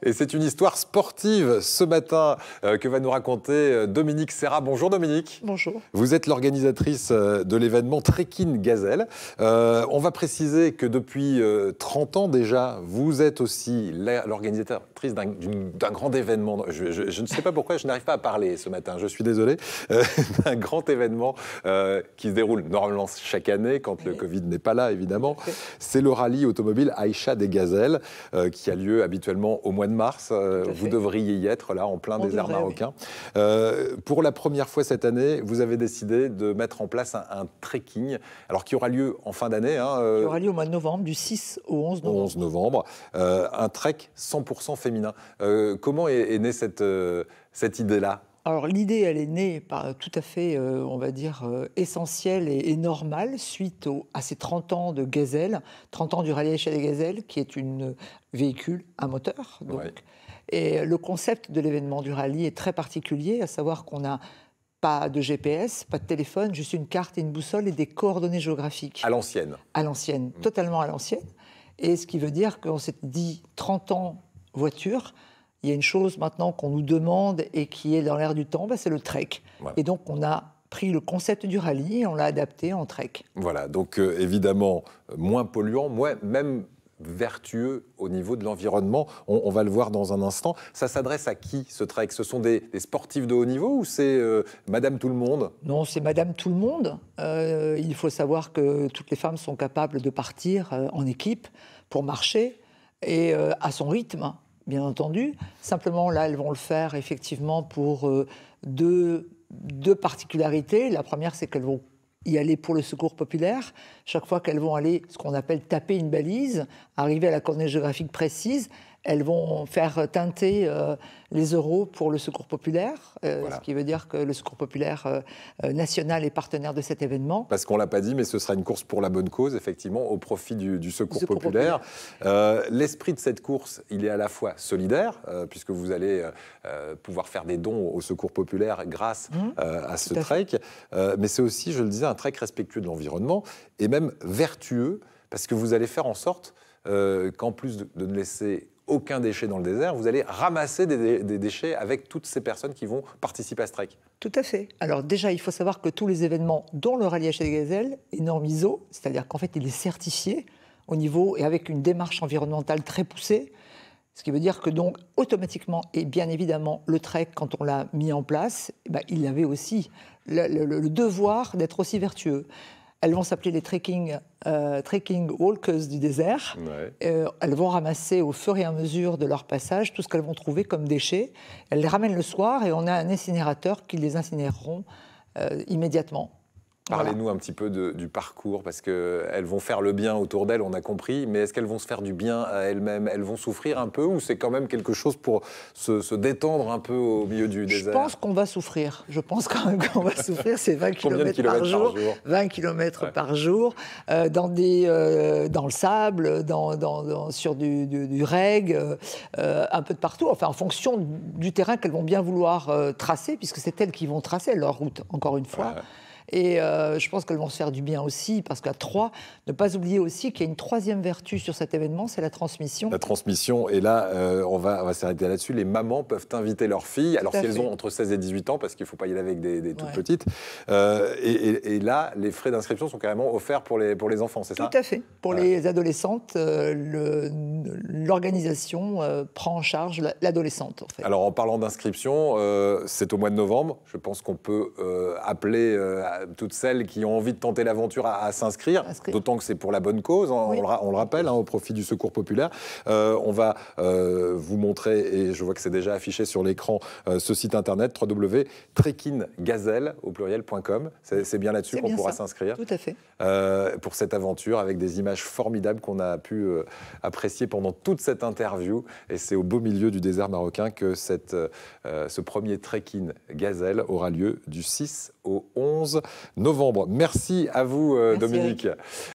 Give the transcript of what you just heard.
Et c'est une histoire sportive ce matin que va nous raconter Dominique Serra. Bonjour Dominique. Bonjour. Vous êtes l'organisatrice de l'événement Trekking Gazelle. On va préciser que depuis 30 ans déjà, vous êtes aussi l'organisatrice d'un grand événement. Je ne sais pas pourquoi je n'arrive pas à parler ce matin, je suis désolé. D'un grand événement qui se déroule normalement chaque année, quand le Covid n'est pas là évidemment. C'est le rallye automobile Aïcha des Gazelles qui a lieu habituellement au mois de mars. Vous devriez y être là en plein désert marocain. Oui. Pour la première fois cette année, vous avez décidé de mettre en place un trekking, alors qui aura lieu en fin d'année. Qui aura lieu au mois de novembre, du 6 au 11 novembre. 11 novembre. Un trek 100% féminin. Comment est née cette idée-là ? Alors l'idée, elle est née par tout à fait, on va dire, essentielle et normale suite à ces 30 ans de Gazelle, 30 ans du rallye Aïcha des Gazelles, qui est un véhicule à moteur. Donc. Ouais. Et le concept de l'événement du rallye est très particulier, à savoir qu'on n'a pas de GPS, pas de téléphone, juste une carte et une boussole et des coordonnées géographiques. À l'ancienne. À l'ancienne, totalement à l'ancienne. Et ce qui veut dire qu'on s'est dit 30 ans voiture. Il y a une chose maintenant qu'on nous demande et qui est dans l'air du temps, c'est le trek. Voilà. Et donc on a pris le concept du rallye et on l'a adapté en trek. Voilà, donc évidemment moins polluant, même vertueux au niveau de l'environnement. On va le voir dans un instant. Ça s'adresse à qui ce trek ? Ce sont des sportifs de haut niveau ou c'est Madame Tout le Monde ? Non, c'est Madame Tout le Monde. Il faut savoir que toutes les femmes sont capables de partir en équipe pour marcher et à son rythme. Bien entendu. Simplement, là, elles vont le faire effectivement pour deux particularités. La première, c'est qu'elles vont y aller pour le secours populaire. Chaque fois qu'elles vont aller, ce qu'on appelle taper une balise, arriver à la coordonnée géographique précise, elles vont faire teinter les euros pour le secours populaire, voilà. Ce qui veut dire que le secours populaire national est partenaire de cet événement. Parce qu'on ne l'a pas dit, mais ce sera une course pour la bonne cause, effectivement, au profit du secours populaire. L'esprit de cette course, il est à la fois solidaire, puisque vous allez pouvoir faire des dons au secours populaire grâce à ce trek, mais c'est aussi, je le disais, un trek respectueux de l'environnement et même vertueux, parce que vous allez faire en sorte qu'en plus de ne laisser aucun déchet dans le désert, vous allez ramasser des déchets avec toutes ces personnes qui vont participer à ce trek. Tout à fait. Alors déjà, il faut savoir que tous les événements, dont le rallye Aïcha des Gazelles, est norme ISO, c'est-à-dire qu'en fait, il est certifié au niveau et avec une démarche environnementale très poussée, ce qui veut dire que donc, automatiquement, et bien évidemment, le trek, quand on l'a mis en place, il avait aussi le devoir d'être aussi vertueux. Elles vont s'appeler les trekking walkers du désert. Ouais. Elles vont ramasser au fur et à mesure de leur passage tout ce qu'elles vont trouver comme déchets. Elles les ramènent le soir et on a un incinérateur qui les incinéreront immédiatement. Parlez-nous un petit peu du parcours, parce qu'elles vont faire le bien autour d'elles, on a compris, mais est-ce qu'elles vont se faire du bien à elles-mêmes ? Elles vont souffrir un peu ou c'est quand même quelque chose pour se détendre un peu au milieu du désert ? Je pense qu'on va souffrir. Je pense quand même qu'on va souffrir. C'est 20 km par jour. 20 km par jour, dans le sable, sur du reg, un peu de partout, enfin en fonction du terrain qu'elles vont bien vouloir tracer, puisque c'est elles qui vont tracer leur route, encore une fois. Ouais. Et je pense qu'elles vont se faire du bien aussi, parce qu'à 3, ne pas oublier aussi qu'il y a une troisième vertu sur cet événement, c'est la transmission. La transmission, et là, on va s'arrêter là-dessus. Les mamans peuvent inviter leurs filles, alors si elles ont entre 16 et 18 ans, parce qu'il ne faut pas y aller avec des toutes petites. Et là, les frais d'inscription sont carrément offerts pour les enfants, c'est ça ? Tout à fait. Pour les adolescentes, l'organisation prend en charge l'adolescente. En fait. Alors, en parlant d'inscription, c'est au mois de novembre. Je pense qu'on peut appeler toutes celles qui ont envie de tenter l'aventure à s'inscrire, d'autant que c'est pour la bonne cause, on le rappelle, au profit du secours populaire. On va vous montrer, et je vois que c'est déjà affiché sur l'écran, ce site internet www.trekkinggazelle au pluriel.com. C'est bien là-dessus qu'on pourra s'inscrire. Tout à fait. Pour cette aventure, avec des images formidables qu'on a pu apprécier pendant toute cette interview. Et c'est au beau milieu du désert marocain que ce premier trekking Gazelle aura lieu du 6 au 11 novembre. Merci à vous, Dominique.